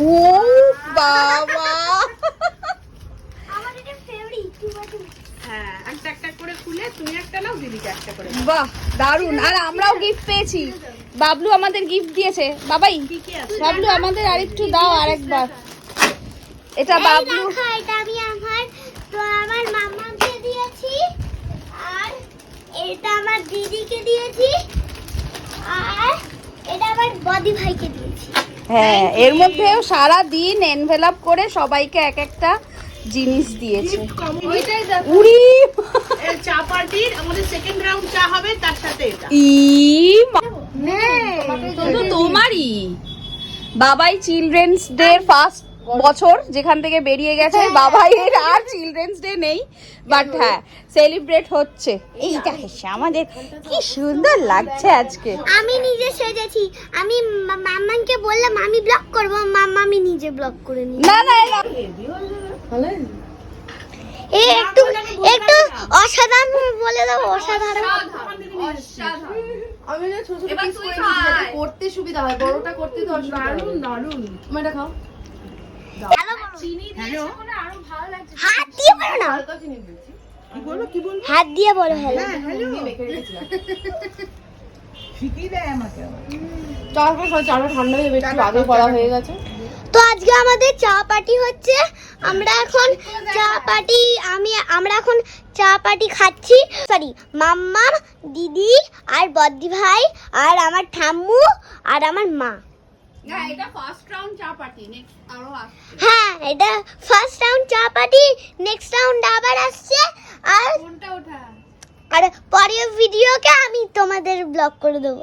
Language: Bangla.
ও বাবা, আমার এটা ফেভারিট। হ্যাঁ, একটা একটা করে খুলে তুমি একটা নাও, দিদিকে একটা করে দাও। বাহ দারুন। আর আমরাও গিফট পেয়েছি, বাবলু আমাদের গিফট দিয়েছে। বাবাই কি কি আছে? বাবলু আমাদের আরেকটু দাও, আরেকবার। এটা বাবলু, এটা আমি আমার মামাকে দিয়েছি, আর এটা আমার দিদিকে দিয়েছি, আর এটা আমার বদি ভাইকে দিয়েছি। হ্যাঁ এর মধ্যেও সারা দিন এনভেলপ করে সবাইকে এক একটা জিনিস দিয়েছে। ওইটাই দেখো। উড়ি এই চা পার্টির আমাদের সেকেন্ড রাউন্ড চা হবে, তার সাথে এটা। তো তোমারই বাবাই চিলড্রেন্স ডে ফার্স্ট বছর যেখান থেকে বেরিয়ে গেছে, বাবাই এর আর চিলড্রেন্স ডে নেই, বাট হ্যাঁ সেলিব্রেট হচ্ছে। এইটা হেসে আমাদের কি সুন্দর লাগছে আজকে। আমি নিজে সেজেছি, আমি মাম্মাকে বললাম আমি ব্লগ করব, মাম্মা আমি নিজে ব্লগ করে নি। না না এরা এই একটু একটু অসাধারণ বলে দাও, অসাধারণ। আমি না ছোট ছোট পিস করে নিয়েছি যাতে করতে সুবিধা হয়, বড়টা করতে তো অসুবিধা হয়। দারুন দারুন। তুমি এটা খাও। হ্যালো, হাত দিয়ে বলো না, হালকা চিনি দিয়েছি। কি বলো কি বলো? হাত দিয়ে বলো হ্যালো। আমি মেখে রেখেছিলাম। শিখিয়ে দেয় আমাকে। চারটা সাড়ে চারটা ঠান্ডা হয়ে একটু আগে করা হয়ে গেছে। তো আজকে আমাদের চা পার্টি হচ্ছে, আমরা এখন চা পার্টি আমরা এখন চা পার্টি খাচ্ছি। সরি, মাম্মা, দিদি আর বদ্দি ভাই আর আমার ঠাম্মু আর আমার মা। না এটা ফার্স্ট রাউন্ড চা পার্টি, নেক্সট আরো আসছে। হ্যাঁ এটা ফার্স্ট রাউন্ড চা পার্টি, নেক্সট রাউন্ড আবার আসছে। আর কোনটা ওঠা? আর পরের ভিডিওকে আমি তোমাদের ব্লগ করে দেবো।